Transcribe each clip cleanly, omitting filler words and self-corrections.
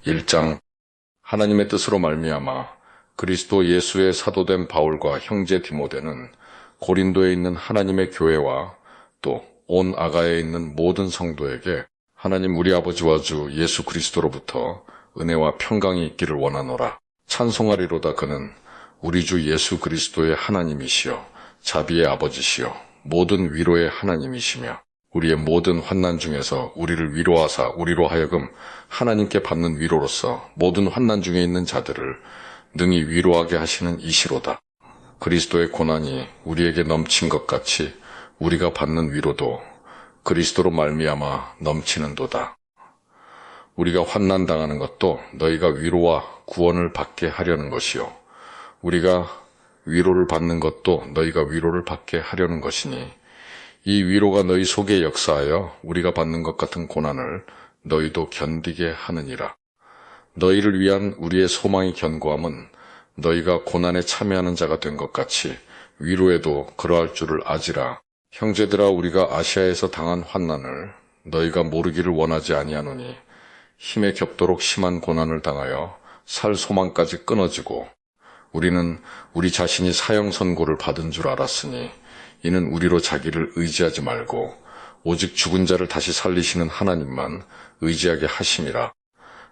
1장. 하나님의 뜻으로 말미암아 그리스도 예수의 사도된 바울과 형제 디모데는 고린도에 있는 하나님의 교회와 또 온 아가야에 있는 모든 성도에게 하나님 우리 아버지와 주 예수 그리스도로부터 은혜와 평강이 있기를 원하노라. 찬송하리로다. 그는 우리 주 예수 그리스도의 하나님이시여 자비의 아버지시여 모든 위로의 하나님이시며 우리의 모든 환난 중에서 우리를 위로하사 우리로 하여금 하나님께 받는 위로로서 모든 환난 중에 있는 자들을 능히 위로하게 하시는 이시로다. 그리스도의 고난이 우리에게 넘친 것 같이 우리가 받는 위로도 그리스도로 말미암아 넘치는도다. 우리가 환난 당하는 것도 너희가 위로와 구원을 받게 하려는 것이요 우리가 위로를 받는 것도 너희가 위로를 받게 하려는 것이니 이 위로가 너희 속에 역사하여 우리가 받는 것 같은 고난을 너희도 견디게 하느니라. 너희를 위한 우리의 소망이 견고함은 너희가 고난에 참여하는 자가 된 것 같이 위로에도 그러할 줄을 아지라. 형제들아, 우리가 아시아에서 당한 환난을 너희가 모르기를 원하지 아니하노니 힘에 겹도록 심한 고난을 당하여 살 소망까지 끊어지고 우리는 우리 자신이 사형 선고를 받은 줄 알았으니 이는 우리로 자기를 의지하지 말고 오직 죽은 자를 다시 살리시는 하나님만 의지하게 하심이라.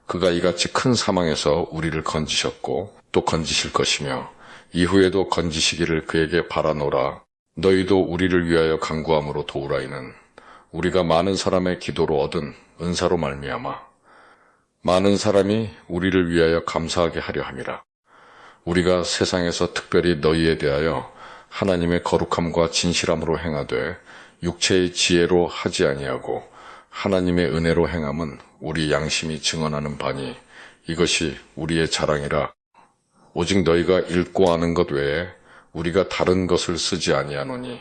그가 이같이 큰 사망에서 우리를 건지셨고 또 건지실 것이며 이후에도 건지시기를 그에게 바라노라. 너희도 우리를 위하여 간구함으로 도우라이는 우리가 많은 사람의 기도로 얻은 은사로 말미암아 많은 사람이 우리를 위하여 감사하게 하려 함이라. 우리가 세상에서 특별히 너희에 대하여 하나님의 거룩함과 진실함으로 행하되 육체의 지혜로 하지 아니하고 하나님의 은혜로 행함은 우리 양심이 증언하는 바니 이것이 우리의 자랑이라. 오직 너희가 읽고 아는 것 외에 우리가 다른 것을 쓰지 아니하노니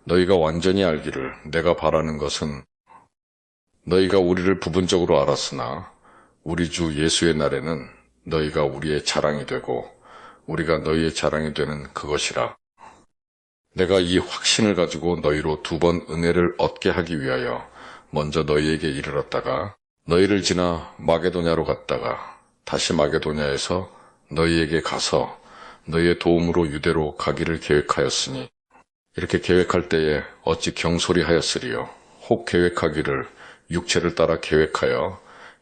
너희가 완전히 알기를 내가 바라는 것은 너희가 우리를 부분적으로 알았으나 우리 주 예수의 날에는 너희가 우리의 자랑이 되고 우리가 너희의 자랑이 되는 그것이라. 내가 이 확신을 가지고 너희로 2번 은혜를 얻게 하기 위하여 먼저 너희에게 이르렀다가 너희를 지나 마게도냐로 갔다가 다시 마게도냐에서 너희에게 가서 너희의 도움으로 유대로 가기를 계획하였으니 이렇게 계획할 때에 어찌 경솔히 하였으리요. 혹 계획하기를 육체를 따라 계획하여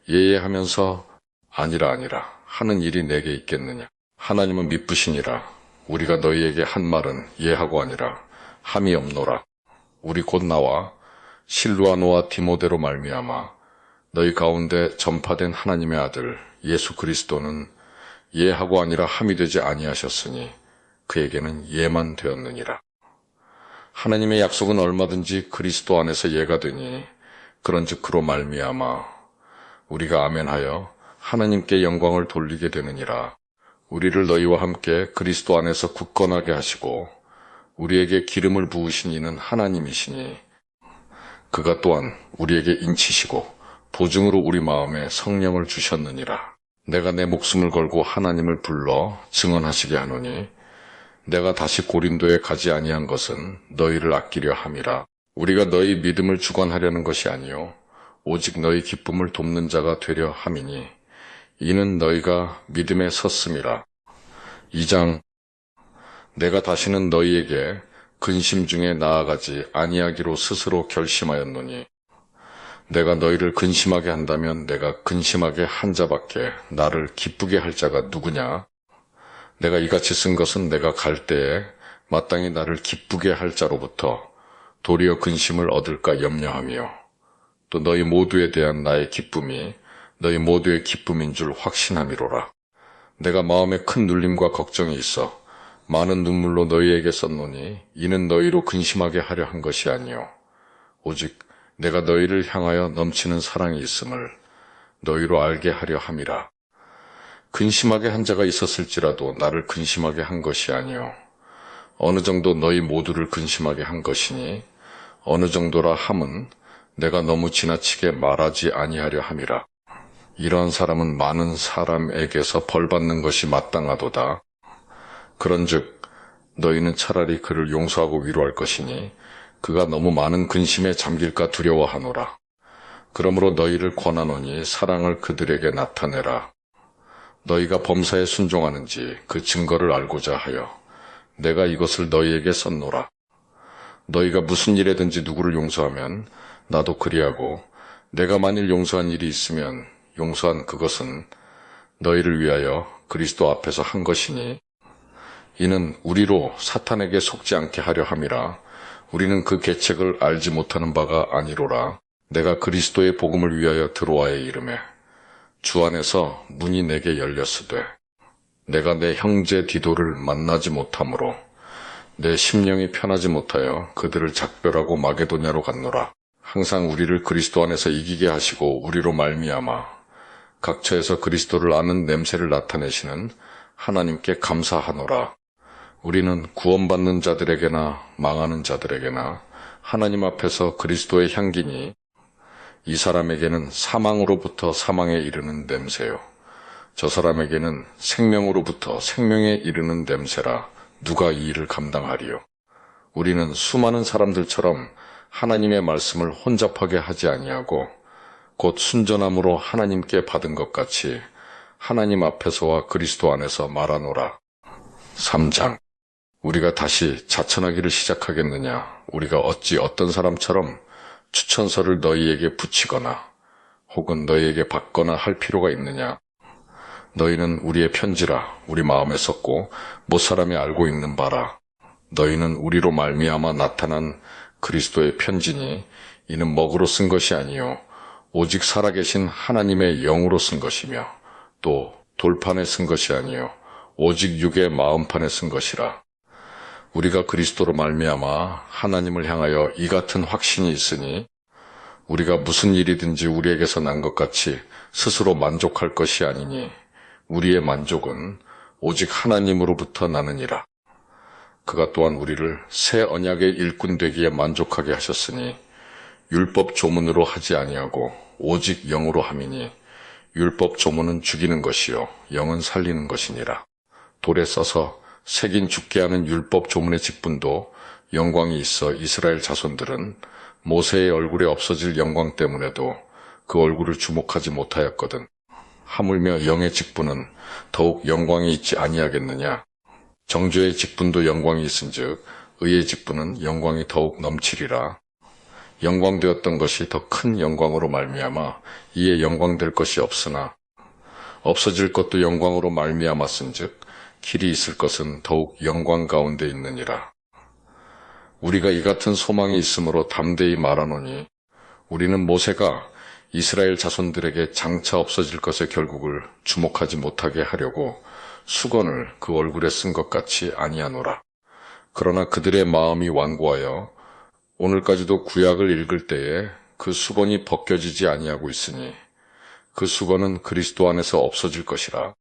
예예하면서 아니라 하는 일이 내게 있겠느냐. 하나님은 미쁘시니라. 우리가 너희에게 한 말은 예하고 아니라 함이 없노라. 우리 곧 나와 실루아노와 디모데로 말미암아 너희 가운데 전파된 하나님의 아들 예수 그리스도는 예하고 아니라 함이 되지 아니하셨으니 그에게는 예만 되었느니라. 하나님의 약속은 얼마든지 그리스도 안에서 예가 되니 그런즉 그로 말미암아 우리가 아멘하여 하나님께 영광을 돌리게 되느니라. 우리를 너희와 함께 그리스도 안에서 굳건하게 하시고 우리에게 기름을 부으신 이는 하나님이시니 그가 또한 우리에게 인치시고 보증으로 우리 마음에 성령을 주셨느니라. 내가 내 목숨을 걸고 하나님을 불러 증언하시게 하노니 내가 다시 고린도에 가지 아니한 것은 너희를 아끼려 함이라. 우리가 너희 믿음을 주관하려는 것이 아니요 오직 너희 기쁨을 돕는 자가 되려 함이니 이는 너희가 믿음에 섰음이라. 2장. 내가 다시는 너희에게 근심 중에 나아가지 아니하기로 스스로 결심하였노니 내가 너희를 근심하게 한다면 내가 근심하게 한 자밖에 나를 기쁘게 할 자가 누구냐. 내가 이같이 쓴 것은 내가 갈 때에 마땅히 나를 기쁘게 할 자로부터 도리어 근심을 얻을까 염려하며 또 너희 모두에 대한 나의 기쁨이 너희 모두의 기쁨인 줄 확신함이로라. 내가 마음에 큰 눌림과 걱정이 있어 많은 눈물로 너희에게 썼노니 이는 너희로 근심하게 하려 한 것이 아니요 오직 내가 너희를 향하여 넘치는 사랑이 있음을 너희로 알게 하려 함이라. 근심하게 한 자가 있었을지라도 나를 근심하게 한 것이 아니요 어느 정도 너희 모두를 근심하게 한 것이니 어느 정도라 함은 내가 너무 지나치게 말하지 아니하려 함이라. 이러한 사람은 많은 사람에게서 벌받는 것이 마땅하도다. 그런즉 너희는 차라리 그를 용서하고 위로할 것이니 그가 너무 많은 근심에 잠길까 두려워하노라. 그러므로 너희를 권하노니 사랑을 그들에게 나타내라. 너희가 범사에 순종하는지 그 증거를 알고자 하여 내가 이것을 너희에게 썼노라. 너희가 무슨 일에든지 누구를 용서하면 나도 그리하고 내가 만일 용서한 일이 있으면 용서한 그것은 너희를 위하여 그리스도 앞에서 한 것이니 이는 우리로 사탄에게 속지 않게 하려 함이라. 우리는 그 계책을 알지 못하는 바가 아니로라. 내가 그리스도의 복음을 위하여 들어와의 이름에 주 안에서 문이 내게 열렸으되 내가 내 형제 디도를 만나지 못하므로 내 심령이 편하지 못하여 그들을 작별하고 마게도냐로 갔노라. 항상 우리를 그리스도 안에서 이기게 하시고 우리로 말미암아 각처에서 그리스도를 아는 냄새를 나타내시는 하나님께 감사하노라. 우리는 구원받는 자들에게나 망하는 자들에게나 하나님 앞에서 그리스도의 향기니 이 사람에게는 사망으로부터 사망에 이르는 냄새요 저 사람에게는 생명으로부터 생명에 이르는 냄새라. 누가 이 일을 감당하리요? 우리는 수많은 사람들처럼 하나님의 말씀을 혼잡하게 하지 아니하고 곧 순전함으로 하나님께 받은 것 같이 하나님 앞에서와 그리스도 안에서 말하노라. 3장. 우리가 다시 자천하기를 시작하겠느냐? 우리가 어찌 어떤 사람처럼 추천서를 너희에게 붙이거나 혹은 너희에게 받거나 할 필요가 있느냐? 너희는 우리의 편지라 우리 마음에 썼고 못사람이 알고 있는 바라. 너희는 우리로 말미암아 나타난 그리스도의 편지니 이는 먹으로 쓴 것이 아니요 오직 살아계신 하나님의 영으로 쓴 것이며 또 돌판에 쓴 것이 아니요 오직 육의 마음판에 쓴 것이라. 우리가 그리스도로 말미암아 하나님을 향하여 이 같은 확신이 있으니 우리가 무슨 일이든지 우리에게서 난 것 같이 스스로 만족할 것이 아니니 우리의 만족은 오직 하나님으로부터 나느니라. 그가 또한 우리를 새 언약의 일꾼 되기에 만족하게 하셨으니 율법 조문으로 하지 아니하고 오직 영으로 함이니 율법 조문은 죽이는 것이요 영은 살리는 것이니라. 돌에 써서 새긴 죽게 하는 율법 조문의 직분도 영광이 있어 이스라엘 자손들은 모세의 얼굴에 없어질 영광 때문에도 그 얼굴을 주목하지 못하였거든. 하물며 영의 직분은 더욱 영광이 있지 아니하겠느냐? 정죄의 직분도 영광이 있은즉 의의 직분은 영광이 더욱 넘치리라. 영광되었던 것이 더 큰 영광으로 말미암아 이에 영광될 것이 없으나 없어질 것도 영광으로 말미암았은즉 길이 있을 것은 더욱 영광 가운데 있느니라. 우리가 이 같은 소망이 있으므로 담대히 말하노니 우리는 모세가 이스라엘 자손들에게 장차 없어질 것의 결국을 주목하지 못하게 하려고 수건을 그 얼굴에 쓴 것 같이 아니하노라. 그러나 그들의 마음이 완고하여 오늘까지도 구약을 읽을 때에 그 수건이 벗겨지지 아니하고 있으니 그 수건은 그리스도 안에서 없어질 것이라.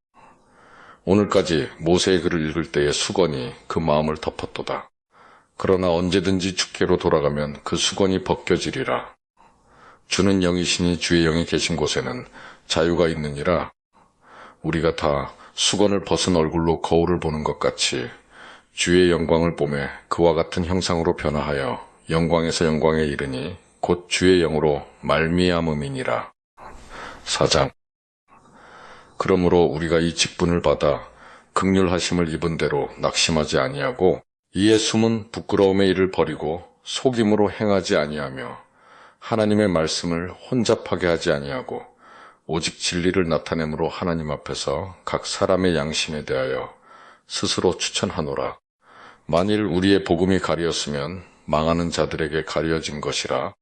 오늘까지 모세의 글을 읽을 때에 수건이 그 마음을 덮었도다. 그러나 언제든지 주께로 돌아가면 그 수건이 벗겨지리라. 주는 영이시니 주의 영이 계신 곳에는 자유가 있느니라. 우리가 다 수건을 벗은 얼굴로 거울을 보는 것 같이 주의 영광을 보매 그와 같은 형상으로 변화하여 영광에서 영광에 이르니 곧 주의 영으로 말미암음이니라. 4장. 그러므로 우리가 이 직분을 받아 긍휼하심을 입은 대로 낙심하지 아니하고 이에 숨은 부끄러움의 일을 버리고 속임으로 행하지 아니하며 하나님의 말씀을 혼잡하게 하지 아니하고 오직 진리를 나타내므로 하나님 앞에서 각 사람의 양심에 대하여 스스로 추천하노라. 만일 우리의 복음이 가리었으면 망하는 자들에게 가려진 것이라.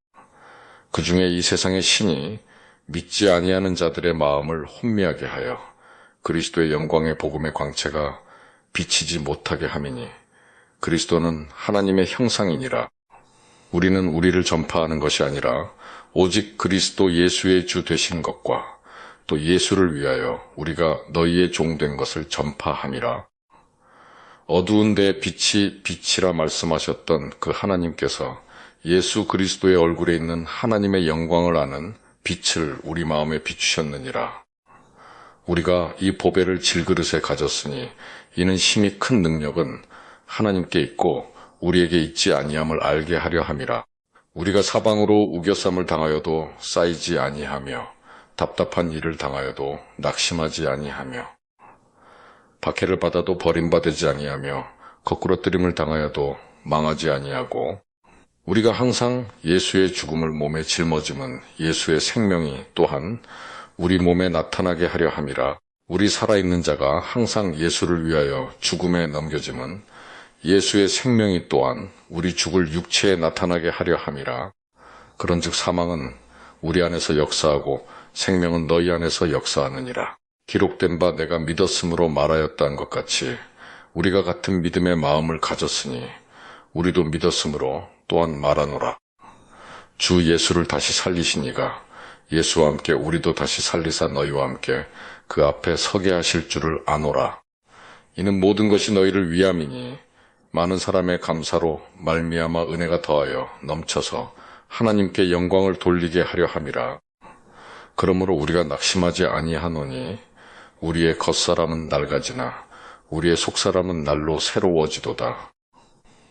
그 중에 이 세상의 신이 믿지 아니하는 자들의 마음을 혼미하게 하여 그리스도의 영광의 복음의 광채가 비치지 못하게 함이니 그리스도는 하나님의 형상이니라. 우리는 우리를 전파하는 것이 아니라 오직 그리스도 예수의 주 되신 것과 또 예수를 위하여 우리가 너희의 종된 것을 전파함이라. 어두운 데에 빛이 빛이라 말씀하셨던 그 하나님께서 예수 그리스도의 얼굴에 있는 하나님의 영광을 아는 빛을 우리 마음에 비추셨느니라. 우리가 이 보배를 질그릇에 가졌으니 이는 심히 큰 능력은 하나님께 있고 우리에게 있지 아니함을 알게 하려 함이라. 우리가 사방으로 우겨쌈을 당하여도 쌓이지 아니하며 답답한 일을 당하여도 낙심하지 아니하며 박해를 받아도 버림받지 아니하며 거꾸러뜨림을 당하여도 망하지 아니하고 우리가 항상 예수의 죽음을 몸에 짊어짐은 예수의 생명이 또한 우리 몸에 나타나게 하려 함이라. 우리 살아있는 자가 항상 예수를 위하여 죽음에 넘겨짐은 예수의 생명이 또한 우리 죽을 육체에 나타나게 하려 함이라. 그런즉 사망은 우리 안에서 역사하고 생명은 너희 안에서 역사하느니라. 기록된 바 내가 믿었으므로 말하였다는 것 같이 우리가 같은 믿음의 마음을 가졌으니 우리도 믿었으므로 또한 말하노라. 주 예수를 다시 살리신 이가 예수와 함께 우리도 다시 살리사 너희와 함께 그 앞에 서게 하실 줄을 아노라. 이는 모든 것이 너희를 위함이니 많은 사람의 감사로 말미암아 은혜가 더하여 넘쳐서 하나님께 영광을 돌리게 하려 함이라. 그러므로 우리가 낙심하지 아니하노니 우리의 겉사람은 낡아지나 우리의 속사람은 날로 새로워지도다.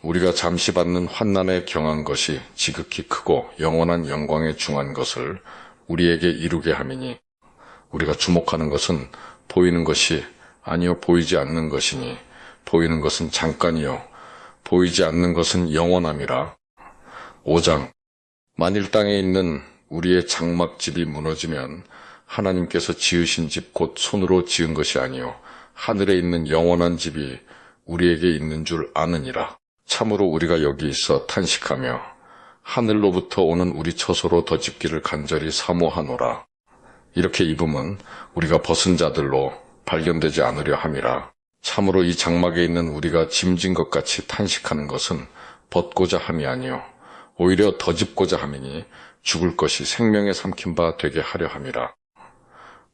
우리가 잠시 받는 환난에 경한 것이 지극히 크고 영원한 영광에 중한 것을 우리에게 이루게 함이니 우리가 주목하는 것은 보이는 것이 아니요 보이지 않는 것이니 보이는 것은 잠깐이요 보이지 않는 것은 영원함이라. 5장. 만일 땅에 있는 우리의 장막집이 무너지면 하나님께서 지으신 집 곧 손으로 지은 것이 아니요 하늘에 있는 영원한 집이 우리에게 있는 줄 아느니라. 참으로 우리가 여기 있어 탄식하며 하늘로부터 오는 우리 처소로 더 집기를 간절히 사모하노라. 이렇게 입음은 우리가 벗은 자들로 발견되지 않으려 함이라. 참으로 이 장막에 있는 우리가 짐진 것 같이 탄식하는 것은 벗고자 함이 아니요 오히려 더 집고자 함이니 죽을 것이 생명에 삼킨 바 되게 하려 함이라.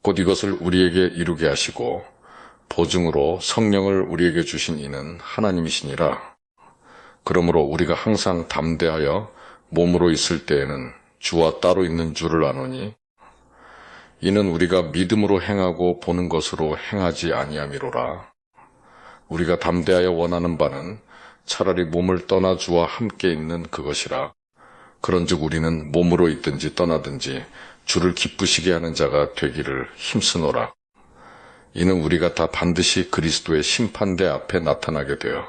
곧 이것을 우리에게 이루게 하시고 보증으로 성령을 우리에게 주신 이는 하나님이시니라. 그러므로 우리가 항상 담대하여 몸으로 있을 때에는 주와 따로 있는 줄을 아노니 이는 우리가 믿음으로 행하고 보는 것으로 행하지 아니함이로라. 우리가 담대하여 원하는 바는 차라리 몸을 떠나 주와 함께 있는 그것이라. 그런즉 우리는 몸으로 있든지 떠나든지 주를 기쁘시게 하는 자가 되기를 힘쓰노라. 이는 우리가 다 반드시 그리스도의 심판대 앞에 나타나게 되어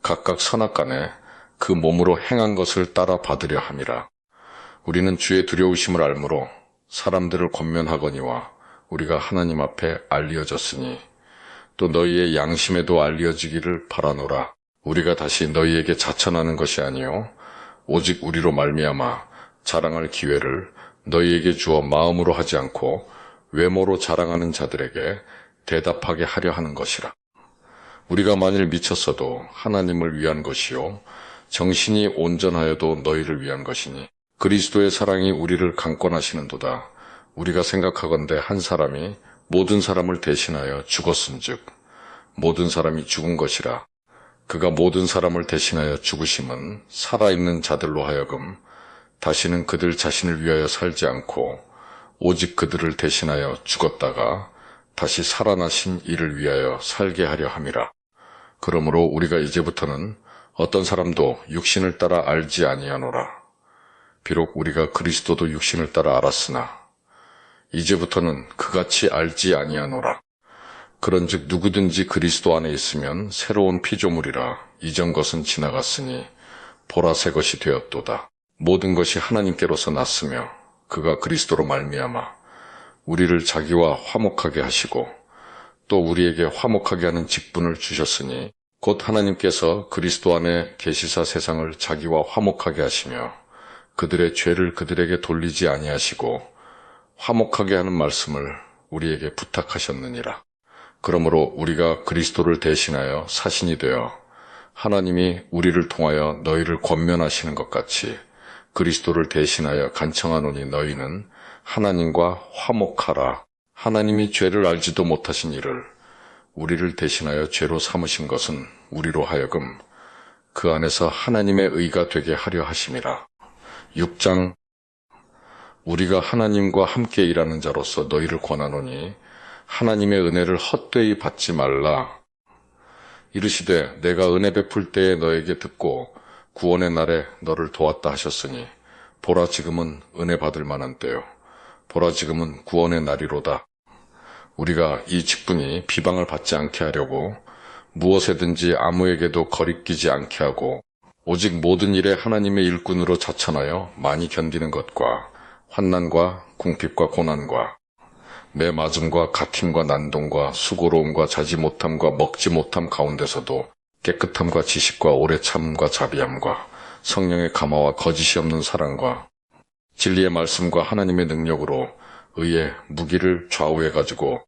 각각 선악간에 그 몸으로 행한 것을 따라 받으려 함이라. 우리는 주의 두려우심을 알므로 사람들을 권면하거니와 우리가 하나님 앞에 알려졌으니 또 너희의 양심에도 알려지기를 바라노라. 우리가 다시 너희에게 자천하는 것이 아니요 오직 우리로 말미암아 자랑할 기회를 너희에게 주어 마음으로 하지 않고 외모로 자랑하는 자들에게 대답하게 하려 하는 것이라. 우리가 만일 미쳤어도 하나님을 위한 것이요 정신이 온전하여도 너희를 위한 것이니 그리스도의 사랑이 우리를 강권하시는도다. 우리가 생각하건대 한 사람이 모든 사람을 대신하여 죽었은즉 모든 사람이 죽은 것이라. 그가 모든 사람을 대신하여 죽으심은 살아있는 자들로 하여금 다시는 그들 자신을 위하여 살지 않고 오직 그들을 대신하여 죽었다가 다시 살아나신 이를 위하여 살게 하려 함이라. 그러므로 우리가 이제부터는 어떤 사람도 육신을 따라 알지 아니하노라. 비록 우리가 그리스도도 육신을 따라 알았으나 이제부터는 그같이 알지 아니하노라. 그런즉 누구든지 그리스도 안에 있으면 새로운 피조물이라. 이전 것은 지나갔으니 보라 새 것이 되었도다. 모든 것이 하나님께로서 났으며 그가 그리스도로 말미암아 우리를 자기와 화목하게 하시고 또 우리에게 화목하게 하는 직분을 주셨으니 곧 하나님께서 그리스도 안에 계시사 세상을 자기와 화목하게 하시며 그들의 죄를 그들에게 돌리지 아니하시고 화목하게 하는 말씀을 우리에게 부탁하셨느니라. 그러므로 우리가 그리스도를 대신하여 사신이 되어 하나님이 우리를 통하여 너희를 권면하시는 것 같이 그리스도를 대신하여 간청하노니 너희는 하나님과 화목하라. 하나님이 죄를 알지도 못하신 이를 우리를 대신하여 죄로 삼으신 것은 우리로 하여금 그 안에서 하나님의 의가 되게 하려 하심이라. 6장. 우리가 하나님과 함께 일하는 자로서 너희를 권하노니 하나님의 은혜를 헛되이 받지 말라. 이르시되 내가 은혜 베풀 때에 너에게 듣고 구원의 날에 너를 도왔다 하셨으니 보라 지금은 은혜 받을 만한 때요. 보라 지금은 구원의 날이로다. 우리가 이 직분이 비방을 받지 않게 하려고 무엇에든지 아무에게도 거리끼지 않게 하고 오직 모든 일에 하나님의 일꾼으로 자천하여 많이 견디는 것과 환난과 궁핍과 고난과 매 맞음과 갇힘과 난동과 수고로움과 자지 못함과 먹지 못함 가운데서도 깨끗함과 지식과 오래 참음과 자비함과 성령의 감화와 거짓이 없는 사랑과 진리의 말씀과 하나님의 능력으로 의의 무기를 좌우해가지고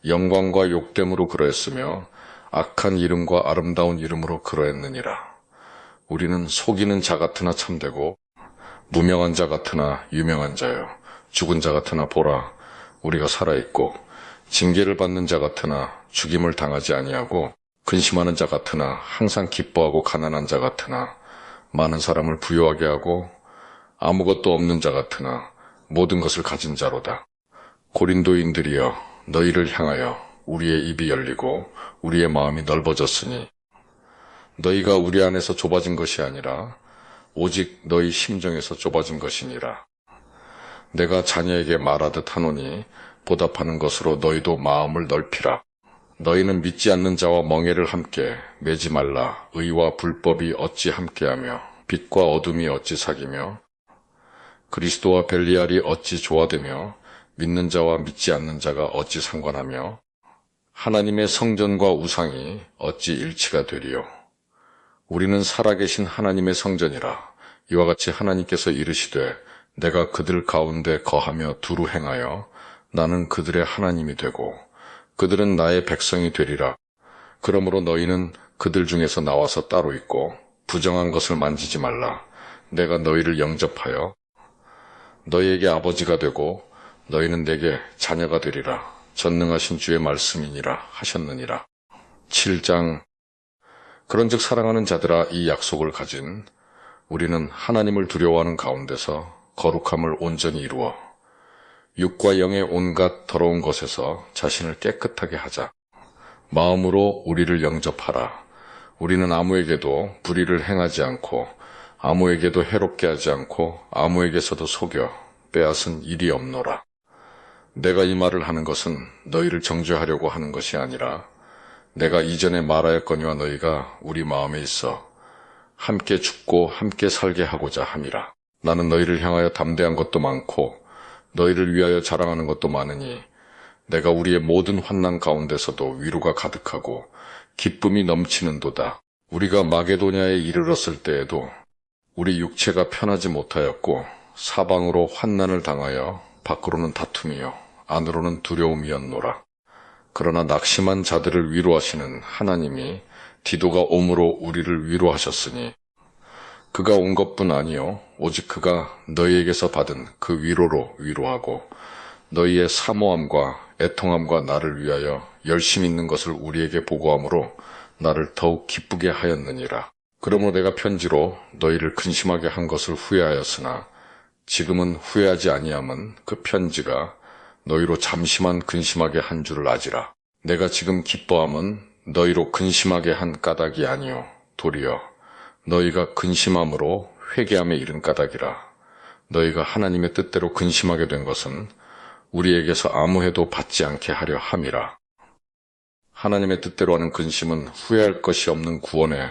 영광과 욕됨으로 그러했으며 악한 이름과 아름다운 이름으로 그러했느니라. 우리는 속이는 자 같으나 참되고 무명한 자 같으나 유명한 자요. 죽은 자 같으나 보라 우리가 살아있고 징계를 받는 자 같으나 죽임을 당하지 아니하고 근심하는 자 같으나 항상 기뻐하고 가난한 자 같으나 많은 사람을 부유하게 하고 아무것도 없는 자 같으나 모든 것을 가진 자로다. 고린도인들이여 너희를 향하여 우리의 입이 열리고 우리의 마음이 넓어졌으니 너희가 우리 안에서 좁아진 것이 아니라 오직 너희 심정에서 좁아진 것이니라. 내가 자녀에게 말하듯 하노니 보답하는 것으로 너희도 마음을 넓히라. 너희는 믿지 않는 자와 멍에를 함께 매지 말라. 의와 불법이 어찌 함께하며 빛과 어둠이 어찌 사귀며 그리스도와 벨리알이 어찌 조화되며 믿는 자와 믿지 않는 자가 어찌 상관하며 하나님의 성전과 우상이 어찌 일치가 되리요. 우리는 살아계신 하나님의 성전이라. 이와 같이 하나님께서 이르시되 내가 그들 가운데 거하며 두루 행하여 나는 그들의 하나님이 되고 그들은 나의 백성이 되리라. 그러므로 너희는 그들 중에서 나와서 따로 있고 부정한 것을 만지지 말라. 내가 너희를 영접하여 너희에게 아버지가 되고 너희는 내게 자녀가 되리라. 전능하신 주의 말씀이니라 하셨느니라. 7장. 그런즉 사랑하는 자들아 이 약속을 가진 우리는 하나님을 두려워하는 가운데서 거룩함을 온전히 이루어 육과 영의 온갖 더러운 것에서 자신을 깨끗하게 하자. 마음으로 우리를 영접하라. 우리는 아무에게도 불의를 행하지 않고 아무에게도 해롭게 하지 않고 아무에게서도 속여 빼앗은 일이 없노라. 내가 이 말을 하는 것은 너희를 정죄하려고 하는 것이 아니라 내가 이전에 말하였거니와 너희가 우리 마음에 있어 함께 죽고 함께 살게 하고자 함이라. 나는 너희를 향하여 담대한 것도 많고 너희를 위하여 자랑하는 것도 많으니 내가 우리의 모든 환난 가운데서도 위로가 가득하고 기쁨이 넘치는도다. 우리가 마게도냐에 이르렀을 때에도 우리 육체가 편하지 못하였고 사방으로 환난을 당하여 밖으로는 다툼이요 안으로는 두려움이었노라. 그러나 낙심한 자들을 위로하시는 하나님이 디도가 옴으로 우리를 위로하셨으니 그가 온 것뿐 아니요 오직 그가 너희에게서 받은 그 위로로 위로하고 너희의 사모함과 애통함과 나를 위하여 열심 있는 것을 우리에게 보고함으로 나를 더욱 기쁘게 하였느니라. 그러므로 내가 편지로 너희를 근심하게 한 것을 후회하였으나 지금은 후회하지 아니함은 그 편지가 너희로 잠시만 근심하게 한 줄을 아지라. 내가 지금 기뻐함은 너희로 근심하게 한 까닭이 아니요 도리어 너희가 근심함으로 회개함에 이른 까닭이라. 너희가 하나님의 뜻대로 근심하게 된 것은 우리에게서 아무 해도 받지 않게 하려 함이라. 하나님의 뜻대로 하는 근심은 후회할 것이 없는 구원에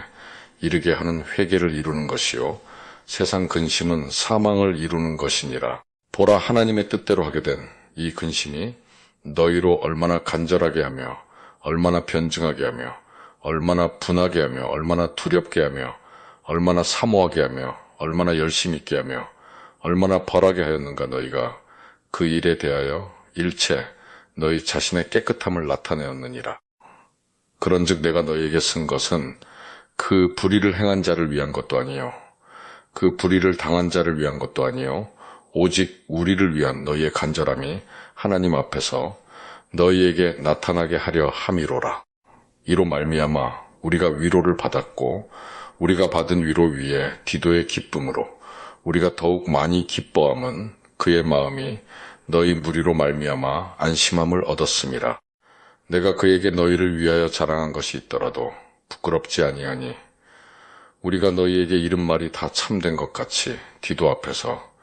이르게 하는 회개를 이루는 것이요 세상 근심은 사망을 이루는 것이니라. 보라 하나님의 뜻대로 하게 된 이 근심이 너희로 얼마나 간절하게 하며 얼마나 변증하게 하며 얼마나 분하게 하며 얼마나 두렵게 하며 얼마나 사모하게 하며 얼마나 열심히 있게 하며 얼마나 벌하게 하였는가. 너희가 그 일에 대하여 일체 너희 자신의 깨끗함을 나타내었느니라. 그런즉 내가 너희에게 쓴 것은 그 불의를 행한 자를 위한 것도 아니요 그 불의를 당한 자를 위한 것도 아니요 오직 우리를 위한 너희의 간절함이 하나님 앞에서 너희에게 나타나게 하려 함이로라. 이로 말미암아 우리가 위로를 받았고 우리가 받은 위로 위에 디도의 기쁨으로 우리가 더욱 많이 기뻐함은 그의 마음이 너희 무리로 말미암아 안심함을 얻었음이라. 내가 그에게 너희를 위하여 자랑한 것이 있더라도 부끄럽지 아니하니 우리가 너희에게 이른 말이 다 참된 것 같이 디도 앞에서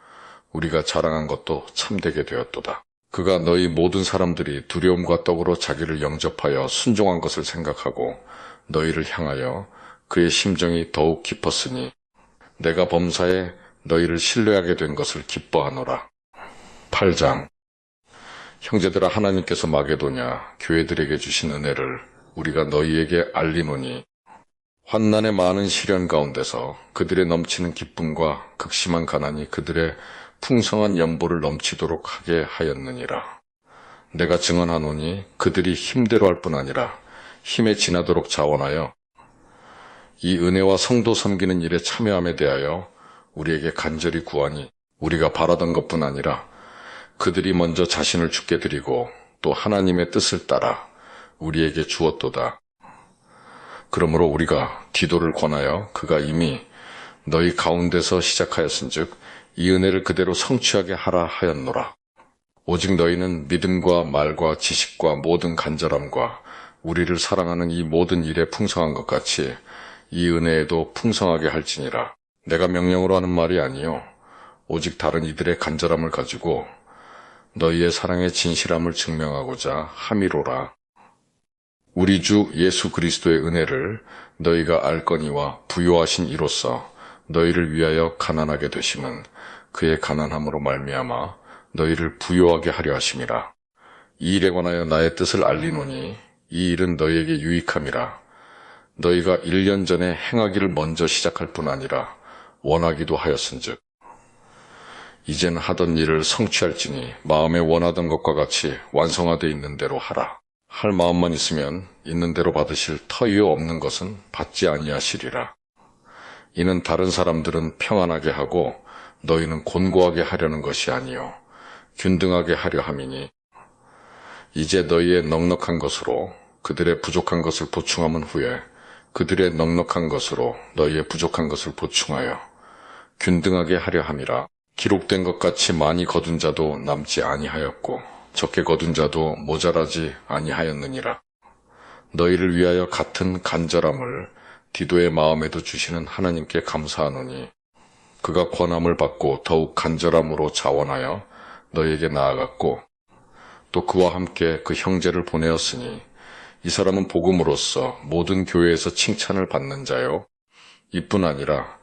우리가 자랑한 것도 참되게 되었도다. 그가 너희 모든 사람들이 두려움과 떡으로 자기를 영접하여 순종한 것을 생각하고 너희를 향하여 그의 심정이 더욱 깊었으니 내가 범사에 너희를 신뢰하게 된 것을 기뻐하노라. 8장. 형제들아, 하나님께서 마게도냐 교회들에게 주신 은혜를 우리가 너희에게 알리노니 환난의 많은 시련 가운데서 그들의 넘치는 기쁨과 극심한 가난이 그들의 풍성한 연보를 넘치도록 하게 하였느니라. 내가 증언하노니 그들이 힘대로 할 뿐 아니라 힘에 지나도록 자원하여 이 은혜와 성도 섬기는 일에 참여함에 대하여 우리에게 간절히 구하니 우리가 바라던 것뿐 아니라 그들이 먼저 자신을 주께 드리고 또 하나님의 뜻을 따라 우리에게 주었도다. 그러므로 우리가 디도를 권하여 그가 이미 너희 가운데서 시작하였은즉 이 은혜를 그대로 성취하게 하라 하였노라. 오직 너희는 믿음과 말과 지식과 모든 간절함과 우리를 사랑하는 이 모든 일에 풍성한 것 같이 이 은혜에도 풍성하게 할지니라. 내가 명령으로 하는 말이 아니요 오직 다른 이들의 간절함을 가지고 너희의 사랑의 진실함을 증명하고자 함이로라. 우리 주 예수 그리스도의 은혜를 너희가 알거니와 부요하신 이로써 너희를 위하여 가난하게 되심은 그의 가난함으로 말미암아 너희를 부요하게 하려 하심이라. 이 일에 관하여 나의 뜻을 알리노니 이 일은 너희에게 유익함이라. 너희가 1년 전에 행하기를 먼저 시작할 뿐 아니라 원하기도 하였은즉 이제는 하던 일을 성취할지니 마음에 원하던 것과 같이 완성화되어 있는 대로 하라. 할 마음만 있으면 있는 대로 받으실 터이요 없는 것은 받지 아니하시리라. 이는 다른 사람들은 평안하게 하고 너희는 곤고하게 하려는 것이 아니요 균등하게 하려 함이니 이제 너희의 넉넉한 것으로 그들의 부족한 것을 보충함은 후에 그들의 넉넉한 것으로 너희의 부족한 것을 보충하여 균등하게 하려 함이라. 기록된 것 같이 많이 거둔 자도 남지 아니하였고 적게 거둔 자도 모자라지 아니하였느니라. 너희를 위하여 같은 간절함을 디도의 마음에도 주시는 하나님께 감사하노니 그가 권함을 받고 더욱 간절함으로 자원하여 너희에게 나아갔고 또 그와 함께 그 형제를 보내었으니 이 사람은 복음으로써 모든 교회에서 칭찬을 받는 자요 이뿐 아니라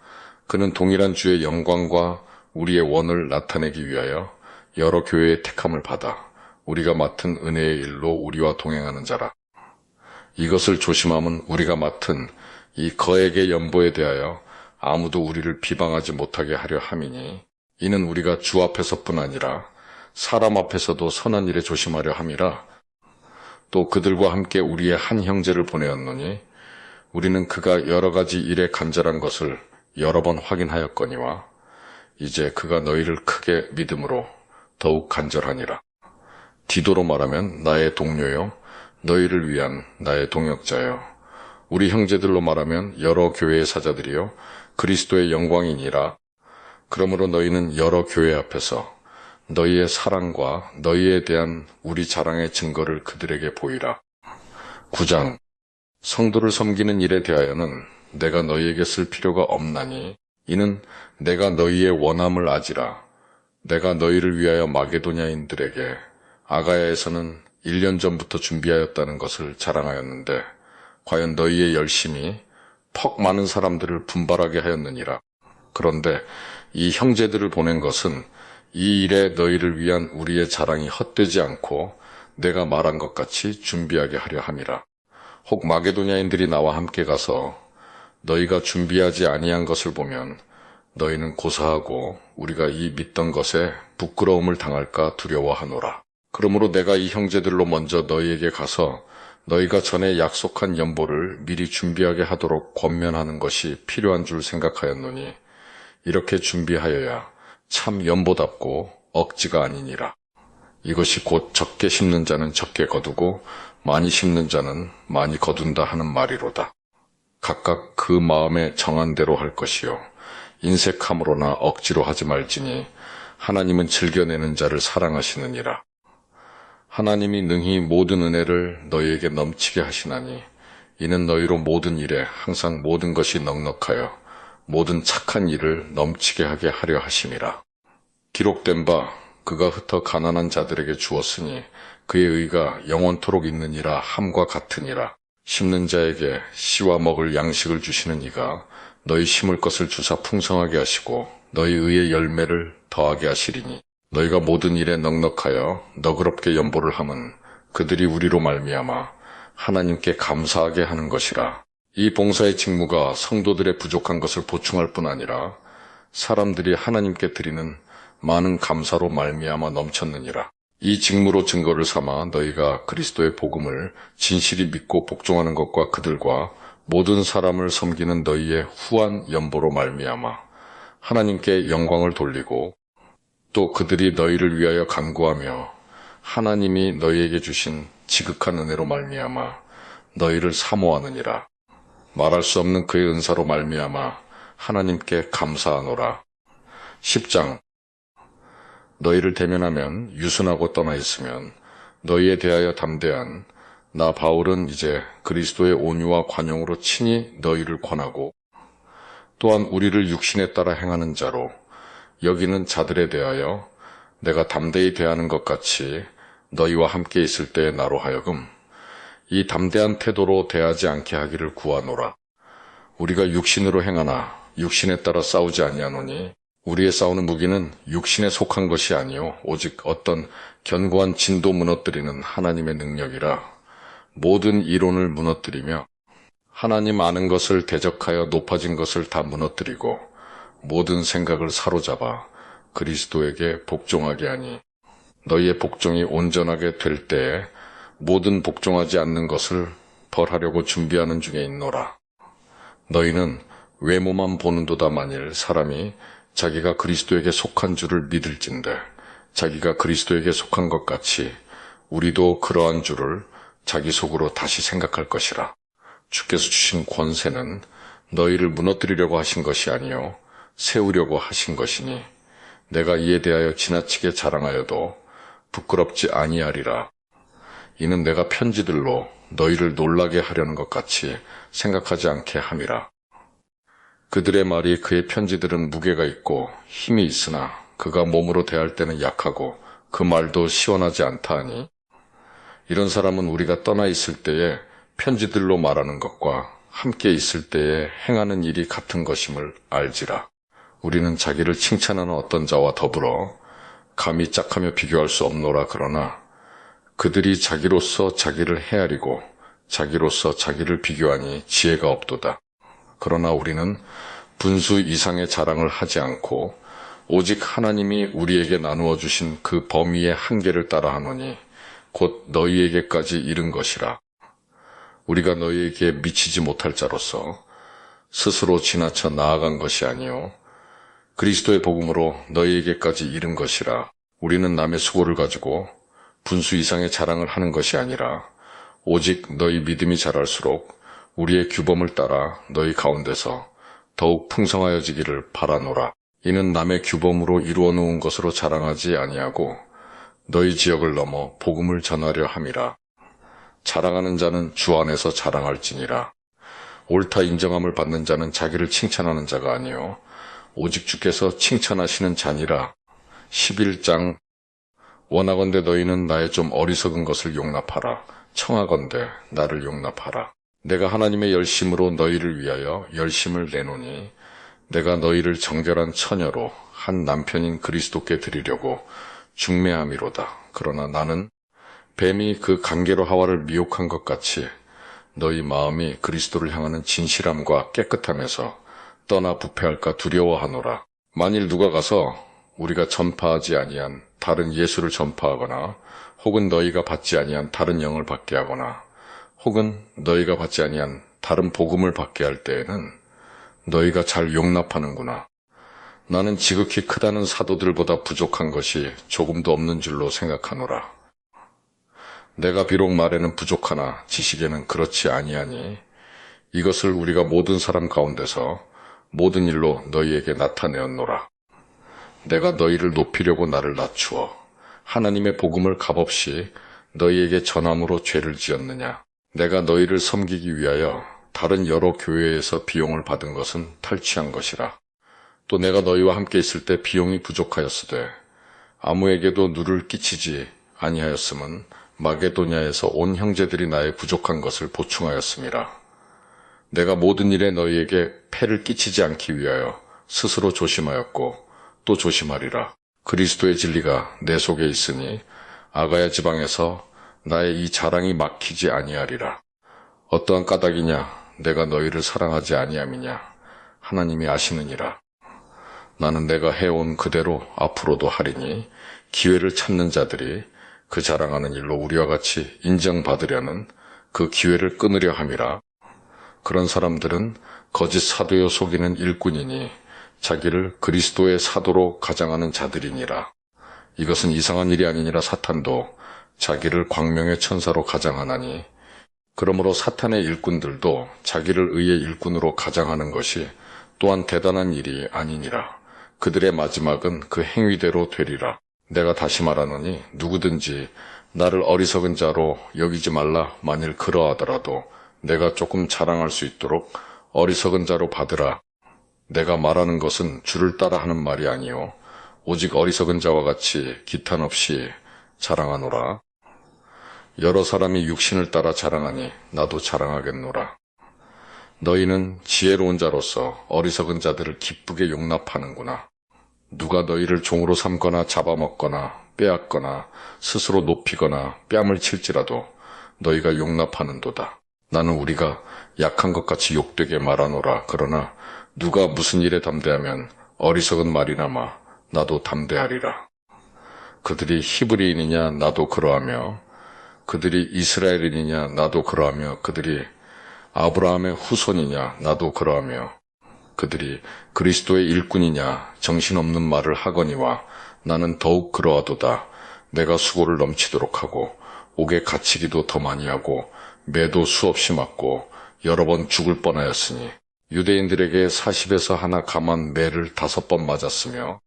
그는 동일한 주의 영광과 우리의 원을 나타내기 위하여 여러 교회의 택함을 받아 우리가 맡은 은혜의 일로 우리와 동행하는 자라. 이것을 조심함은 우리가 맡은 이 거액의 연보에 대하여 아무도 우리를 비방하지 못하게 하려 함이니 이는 우리가 주 앞에서뿐 아니라 사람 앞에서도 선한 일에 조심하려 함이라. 또 그들과 함께 우리의 한 형제를 보내었노니 우리는 그가 여러 가지 일에 간절한 것을 여러 번 확인하였거니와 이제 그가 너희를 크게 믿음으로 더욱 간절하니라. 디도로 말하면 나의 동료요 너희를 위한 나의 동역자요 우리 형제들로 말하면 여러 교회의 사자들이요 그리스도의 영광이니라. 그러므로 너희는 여러 교회 앞에서 너희의 사랑과 너희에 대한 우리 자랑의 증거를 그들에게 보이라. 9장. 성도를 섬기는 일에 대하여는 내가 너희에게 쓸 필요가 없나니 이는 내가 너희의 원함을 아지라. 내가 너희를 위하여 마게도냐인들에게 아가야에서는 1년 전부터 준비하였다는 것을 자랑하였는데 과연 너희의 열심이 퍽 많은 사람들을 분발하게 하였느니라. 그런데 이 형제들을 보낸 것은 이 일에 너희를 위한 우리의 자랑이 헛되지 않고 내가 말한 것 같이 준비하게 하려 함이라. 혹 마게도냐인들이 나와 함께 가서 너희가 준비하지 아니한 것을 보면 너희는 고사하고 우리가 이 믿던 것에 부끄러움을 당할까 두려워하노라. 그러므로 내가 이 형제들로 먼저 너희에게 가서 너희가 전에 약속한 연보를 미리 준비하게 하도록 권면하는 것이 필요한 줄 생각하였노니 이렇게 준비하여야 참 연보답고 억지가 아니니라. 이것이 곧 적게 심는 자는 적게 거두고 많이 심는 자는 많이 거둔다 하는 말이로다. 각각 그 마음에 정한 대로 할 것이요 인색함으로나 억지로 하지 말지니 하나님은 즐겨내는 자를 사랑하시느니라. 하나님이 능히 모든 은혜를 너희에게 넘치게 하시나니 이는 너희로 모든 일에 항상 모든 것이 넉넉하여 모든 착한 일을 넘치게 하게 하려 하심이라. 기록된 바 그가 흩어 가난한 자들에게 주었으니 그의 의가 영원토록 있느니라 함과 같으니라. 심는 자에게 씨와 먹을 양식을 주시는 이가 너희 심을 것을 주사 풍성하게 하시고 너희 의의 열매를 더하게 하시리니 너희가 모든 일에 넉넉하여 너그럽게 연보를 함은 그들이 우리로 말미암아 하나님께 감사하게 하는 것이라. 이 봉사의 직무가 성도들의 부족한 것을 보충할 뿐 아니라 사람들이 하나님께 드리는 많은 감사로 말미암아 넘쳤느니라. 이 직무로 증거를 삼아 너희가 그리스도의 복음을 진실이 믿고 복종하는 것과 그들과 모든 사람을 섬기는 너희의 후한 연보로 말미암아 하나님께 영광을 돌리고 또 그들이 너희를 위하여 간구하며 하나님이 너희에게 주신 지극한 은혜로 말미암아 너희를 사모하느니라. 말할 수 없는 그의 은사로 말미암아 하나님께 감사하노라. 10장. 너희를 대면하면 유순하고 떠나 있으면 너희에 대하여 담대한 나 바울은 이제 그리스도의 온유와 관용으로 친히 너희를 권하고 또한 우리를 육신에 따라 행하는 자로 여기는 자들에 대하여 내가 담대히 대하는 것 같이 너희와 함께 있을 때의 나로 하여금 이 담대한 태도로 대하지 않게 하기를 구하노라. 우리가 육신으로 행하나 육신에 따라 싸우지 아니하노니 우리의 싸우는 무기는 육신에 속한 것이 아니요 오직 어떤 견고한 진도 무너뜨리는 하나님의 능력이라. 모든 이론을 무너뜨리며 하나님 아는 것을 대적하여 높아진 것을 다 무너뜨리고 모든 생각을 사로잡아 그리스도에게 복종하게 하니 너희의 복종이 온전하게 될 때에 모든 복종하지 않는 것을 벌하려고 준비하는 중에 있노라. 너희는 외모만 보는도다 만일 사람이 자기가 그리스도에게 속한 줄을 믿을진대 자기가 그리스도에게 속한 것 같이 우리도 그러한 줄을 자기 속으로 다시 생각할 것이라. 주께서 주신 권세는 너희를 무너뜨리려고 하신 것이 아니요 세우려고 하신 것이니 내가 이에 대하여 지나치게 자랑하여도 부끄럽지 아니하리라. 이는 내가 편지들로 너희를 놀라게 하려는 것 같이 생각하지 않게 함이라. 그들의 말이 그의 편지들은 무게가 있고 힘이 있으나 그가 몸으로 대할 때는 약하고 그 말도 시원하지 않다 하니 이런 사람은 우리가 떠나 있을 때에 편지들로 말하는 것과 함께 있을 때에 행하는 일이 같은 것임을 알지라. 우리는 자기를 칭찬하는 어떤 자와 더불어 감히 짝하며 비교할 수 없노라. 그러나 그들이 자기로서 자기를 헤아리고 자기로서 자기를 비교하니 지혜가 없도다. 그러나 우리는 분수 이상의 자랑을 하지 않고 오직 하나님이 우리에게 나누어 주신 그 범위의 한계를 따라 하노니 곧 너희에게까지 이른 것이라. 우리가 너희에게 미치지 못할 자로서 스스로 지나쳐 나아간 것이 아니요 그리스도의 복음으로 너희에게까지 이른 것이라. 우리는 남의 수고를 가지고 분수 이상의 자랑을 하는 것이 아니라 오직 너희 믿음이 자랄수록 우리의 규범을 따라 너희 가운데서 더욱 풍성하여지기를 바라노라. 이는 남의 규범으로 이루어 놓은 것으로 자랑하지 아니하고 너희 지역을 넘어 복음을 전하려 함이라. 자랑하는 자는 주 안에서 자랑할지니라. 옳다 인정함을 받는 자는 자기를 칭찬하는 자가 아니요 오직 주께서 칭찬하시는 자니라. 11장. 원하건대 너희는 나의 좀 어리석은 것을 용납하라. 청하건대 나를 용납하라. 내가 하나님의 열심으로 너희를 위하여 열심을 내노니 내가 너희를 정결한 처녀로 한 남편인 그리스도께 드리려고 중매함이로다. 그러나 나는 뱀이 그 관계로 하와를 미혹한 것 같이 너희 마음이 그리스도를 향하는 진실함과 깨끗함에서 떠나 부패할까 두려워하노라. 만일 누가 가서 우리가 전파하지 아니한 다른 예수를 전파하거나 혹은 너희가 받지 아니한 다른 영을 받게 하거나 혹은 너희가 받지 아니한 다른 복음을 받게 할 때에는 너희가 잘 용납하는구나. 나는 지극히 크다는 사도들보다 부족한 것이 조금도 없는 줄로 생각하노라. 내가 비록 말에는 부족하나 지식에는 그렇지 아니하니 이것을 우리가 모든 사람 가운데서 모든 일로 너희에게 나타내었노라. 내가 너희를 높이려고 나를 낮추어 하나님의 복음을 값없이 너희에게 전함으로 죄를 지었느냐. 내가 너희를 섬기기 위하여 다른 여러 교회에서 비용을 받은 것은 탈취한 것이라. 또 내가 너희와 함께 있을 때 비용이 부족하였으되 아무에게도 누를 끼치지 아니하였음은 마게도냐에서 온 형제들이 나의 부족한 것을 보충하였음이라. 내가 모든 일에 너희에게 폐를 끼치지 않기 위하여 스스로 조심하였고 또 조심하리라. 그리스도의 진리가 내 속에 있으니 아가야 지방에서 나의 이 자랑이 막히지 아니하리라. 어떠한 까닭이냐 내가 너희를 사랑하지 아니함이냐 하나님이 아시느니라. 나는 내가 해온 그대로 앞으로도 하리니 기회를 찾는 자들이 그 자랑하는 일로 우리와 같이 인정받으려는 그 기회를 끊으려 함이라. 그런 사람들은 거짓 사도요 속이는 일꾼이니 자기를 그리스도의 사도로 가장하는 자들이니라. 이것은 이상한 일이 아니니라. 사탄도 자기를 광명의 천사로 가장하나니 그러므로 사탄의 일꾼들도 자기를 의의 일꾼으로 가장하는 것이 또한 대단한 일이 아니니라. 그들의 마지막은 그 행위대로 되리라. 내가 다시 말하노니 누구든지 나를 어리석은 자로 여기지 말라. 만일 그러하더라도 내가 조금 자랑할 수 있도록 어리석은 자로 받으라. 내가 말하는 것은 주를 따라 하는 말이 아니요 오직 어리석은 자와 같이 기탄 없이 자랑하노라. 여러 사람이 육신을 따라 자랑하니 나도 자랑하겠노라. 너희는 지혜로운 자로서 어리석은 자들을 기쁘게 용납하는구나. 누가 너희를 종으로 삼거나 잡아먹거나 빼앗거나 스스로 높이거나 뺨을 칠지라도 너희가 용납하는도다. 나는 우리가 약한 것 같이 욕되게 말하노라. 그러나 누가 무슨 일에 담대하면 어리석은 말이나마 나도 담대하리라. 그들이 히브리인이냐 나도 그러하며 그들이 이스라엘인이냐 나도 그러하며 그들이 아브라함의 후손이냐 나도 그러하며 그들이 그리스도의 일꾼이냐 정신없는 말을 하거니와 나는 더욱 그러하도다. 내가 수고를 넘치도록 하고 옥에 갇히기도 더 많이 하고 매도 수없이 맞고 여러 번 죽을 뻔하였으니 유대인들에게 40에서 하나 감한 매를 5번 맞았으며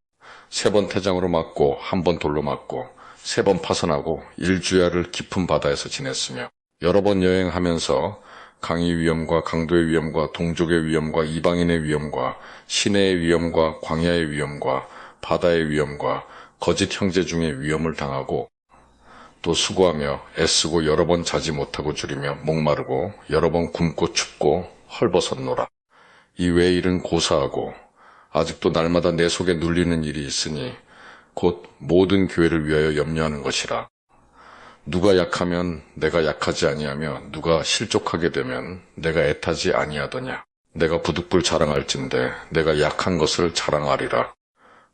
3번 태장으로 맞고 1번 돌로 맞고 3번 파선하고 일주야를 깊은 바다에서 지냈으며 여러 번 여행하면서 강의 위험과 강도의 위험과 동족의 위험과 이방인의 위험과 시내의 위험과 광야의 위험과 바다의 위험과 거짓 형제 중에 위험을 당하고 또 수고하며 애쓰고 여러 번 자지 못하고 줄이며 목마르고 여러 번 굶고 춥고 헐벗었노라. 이 외의 일은 고사하고 아직도 날마다 내 속에 눌리는 일이 있으니 곧 모든 교회를 위하여 염려하는 것이라. 누가 약하면 내가 약하지 아니하며 누가 실족하게 되면 내가 애타지 아니하더냐. 내가 부득불 자랑할진대 내가 약한 것을 자랑하리라.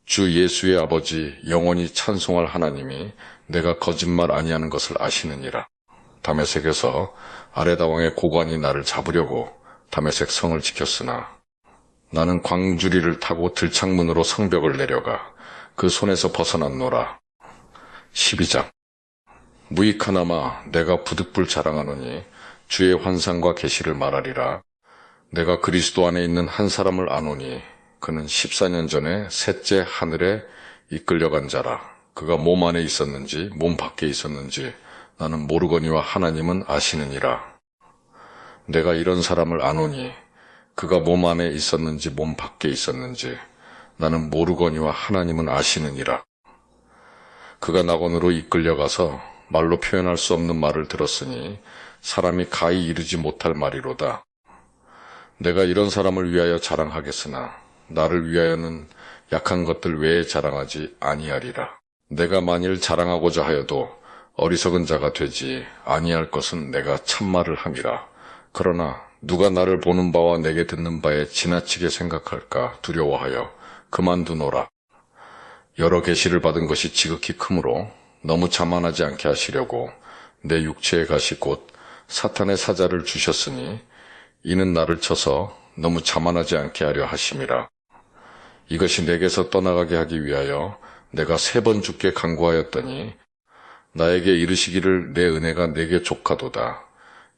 주 예수의 아버지 영원히 찬송할 하나님이 내가 거짓말 아니하는 것을 아시느니라. 다메섹에서 아레다 왕의 고관이 나를 잡으려고 다메섹 성을 지켰으나 나는 광주리를 타고 들창문으로 성벽을 내려가 그 손에서 벗어났노라. 12장. 무익하나마 내가 부득불 자랑하노니 주의 환상과 계시를 말하리라. 내가 그리스도 안에 있는 한 사람을 아노니 그는 14년 전에 셋째 하늘에 이끌려간 자라. 그가 몸 안에 있었는지 몸 밖에 있었는지 나는 모르거니와 하나님은 아시느니라. 내가 이런 사람을 아노니 그가 몸 안에 있었는지 몸 밖에 있었는지 나는 모르거니와 하나님은 아시느니라. 그가 낙원으로 이끌려가서 말로 표현할 수 없는 말을 들었으니 사람이 가히 이르지 못할 말이로다. 내가 이런 사람을 위하여 자랑하겠으나 나를 위하여는 약한 것들 외에 자랑하지 아니하리라. 내가 만일 자랑하고자 하여도 어리석은 자가 되지 아니할 것은 내가 참말을 함이라. 그러나 누가 나를 보는 바와 내게 듣는 바에 지나치게 생각할까 두려워하여 그만두노라. 여러 계시를 받은 것이 지극히 크므로 너무 자만하지 않게 하시려고 내 육체의 가시 곧 사탄의 사자를 주셨으니 이는 나를 쳐서 너무 자만하지 않게 하려 하심이라. 이것이 내게서 떠나가게 하기 위하여 내가 3번 죽게 간구하였더니 나에게 이르시기를 내 은혜가 내게 족하도다.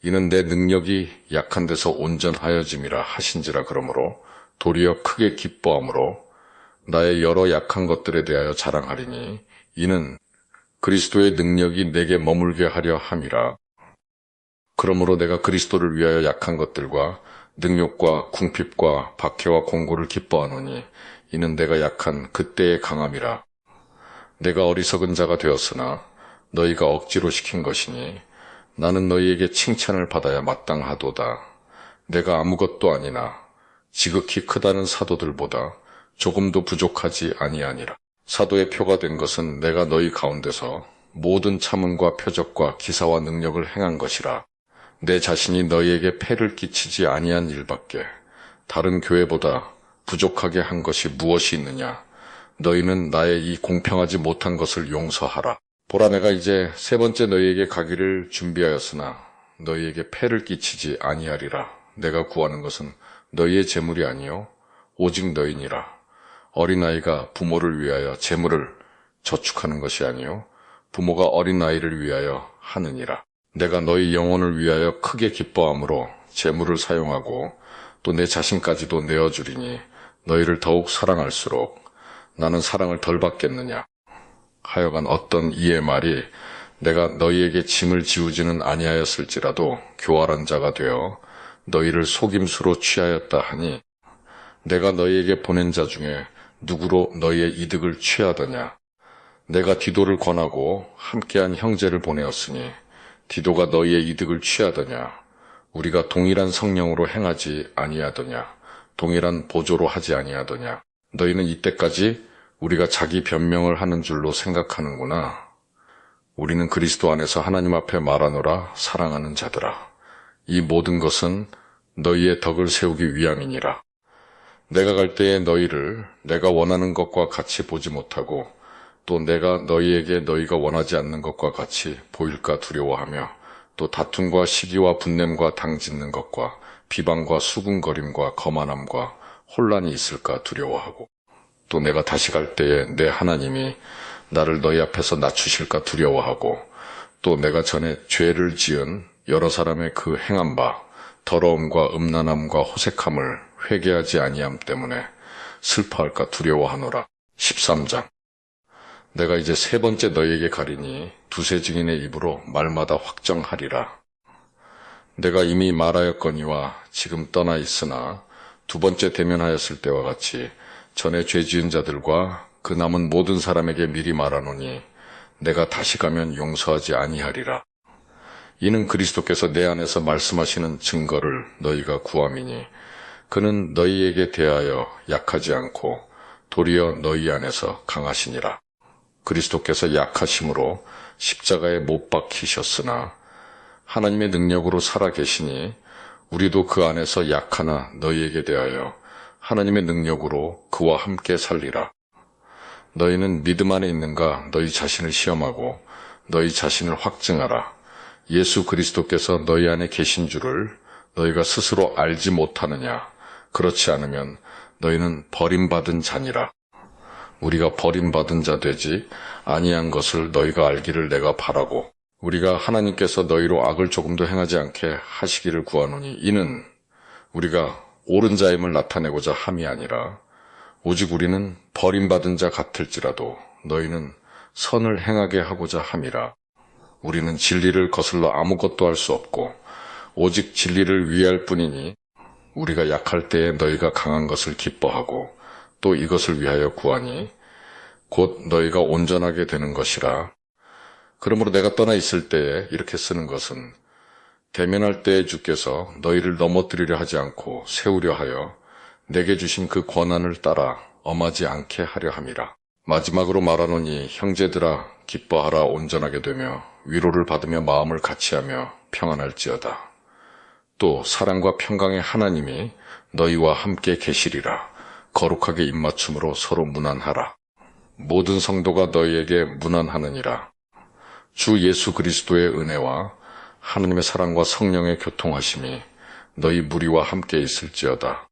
이는 내 능력이 약한 데서 온전하여짐이라 하신지라. 그러므로 도리어 크게 기뻐함으로 나의 여러 약한 것들에 대하여 자랑하리니 이는 그리스도의 능력이 내게 머물게 하려 함이라. 그러므로 내가 그리스도를 위하여 약한 것들과 능욕과 궁핍과 박해와 공고를 기뻐하노니 이는 내가 약한 그때의 강함이라. 내가 어리석은 자가 되었으나 너희가 억지로 시킨 것이니 나는 너희에게 칭찬을 받아야 마땅하도다. 내가 아무것도 아니나 지극히 크다는 사도들보다 조금도 부족하지 아니하니라. 사도의 표가 된 것은 내가 너희 가운데서 모든 참음과 표적과 기사와 능력을 행한 것이라. 내 자신이 너희에게 폐를 끼치지 아니한 일밖에 다른 교회보다 부족하게 한 것이 무엇이 있느냐. 너희는 나의 이 공평하지 못한 것을 용서하라. 보라, 내가 이제 세 번째 너희에게 가기를 준비하였으나 너희에게 폐를 끼치지 아니하리라. 내가 구하는 것은 너희의 재물이 아니요 오직 너희니라. 어린아이가 부모를 위하여 재물을 저축하는 것이 아니요 부모가 어린아이를 위하여 하느니라. 내가 너희 영혼을 위하여 크게 기뻐함으로 재물을 사용하고 또 내 자신까지도 내어주리니 너희를 더욱 사랑할수록 나는 사랑을 덜 받겠느냐. 하여간 어떤 이의 말이 내가 너희에게 짐을 지우지는 아니하였을지라도 교활한 자가 되어 너희를 속임수로 취하였다 하니 내가 너희에게 보낸 자 중에 누구로 너희의 이득을 취하더냐. 내가 디도를 권하고 함께한 형제를 보내었으니 디도가 너희의 이득을 취하더냐. 우리가 동일한 성령으로 행하지 아니하더냐. 동일한 보조로 하지 아니하더냐. 너희는 이때까지 우리가 자기 변명을 하는 줄로 생각하는구나. 우리는 그리스도 안에서 하나님 앞에 말하노라 사랑하는 자들아. 이 모든 것은 너희의 덕을 세우기 위함이니라. 내가 갈 때에 너희를 내가 원하는 것과 같이 보지 못하고 또 내가 너희에게 너희가 원하지 않는 것과 같이 보일까 두려워하며 또 다툼과 시기와 분냄과 당짓는 것과 비방과 수군거림과 거만함과 혼란이 있을까 두려워하고 또 내가 다시 갈 때에 내 하나님이 나를 너희 앞에서 낮추실까 두려워하고 또 내가 전에 죄를 지은 여러 사람의 그 행한 바 더러움과 음란함과 호색함을 회개하지 아니함 때문에 슬퍼할까 두려워하노라. 13장. 내가 이제 세 번째 너희에게 가리니 두세 증인의 입으로 말마다 확정하리라. 내가 이미 말하였거니와 지금 떠나 있으나 두 번째 대면하였을 때와 같이 전에 죄 지은 자들과 그 남은 모든 사람에게 미리 말하노니 내가 다시 가면 용서하지 아니하리라. 이는 그리스도께서 내 안에서 말씀하시는 증거를 너희가 구함이니 그는 너희에게 대하여 약하지 않고 도리어 너희 안에서 강하시니라. 그리스도께서 약하심으로 십자가에 못 박히셨으나 하나님의 능력으로 살아 계시니 우리도 그 안에서 약하나 너희에게 대하여 하나님의 능력으로 그와 함께 살리라. 너희는 믿음 안에 있는가 너희 자신을 시험하고 너희 자신을 확증하라. 예수 그리스도께서 너희 안에 계신 줄을 너희가 스스로 알지 못하느냐. 그렇지 않으면 너희는 버림받은 자니라. 우리가 버림받은 자 되지 아니한 것을 너희가 알기를 내가 바라고 우리가 하나님께서 너희로 악을 조금도 행하지 않게 하시기를 구하노니 이는 우리가 옳은 자임을 나타내고자 함이 아니라 오직 우리는 버림받은 자 같을지라도 너희는 선을 행하게 하고자 함이라. 우리는 진리를 거슬러 아무것도 할 수 없고 오직 진리를 위할 뿐이니 우리가 약할 때에 너희가 강한 것을 기뻐하고 또 이것을 위하여 구하니 곧 너희가 온전하게 되는 것이라. 그러므로 내가 떠나 있을 때에 이렇게 쓰는 것은 대면할 때에 주께서 너희를 넘어뜨리려 하지 않고 세우려 하여 내게 주신 그 권한을 따라 엄하지 않게 하려 함이라. 마지막으로 말하노니 형제들아 기뻐하라. 온전하게 되며 위로를 받으며 마음을 같이하며 평안할지어다. 또 사랑과 평강의 하나님이 너희와 함께 계시리라. 거룩하게 입맞춤으로 서로 문안하라. 모든 성도가 너희에게 문안하느니라. 주 예수 그리스도의 은혜와 하나님의 사랑과 성령의 교통하심이 너희 무리와 함께 있을지어다.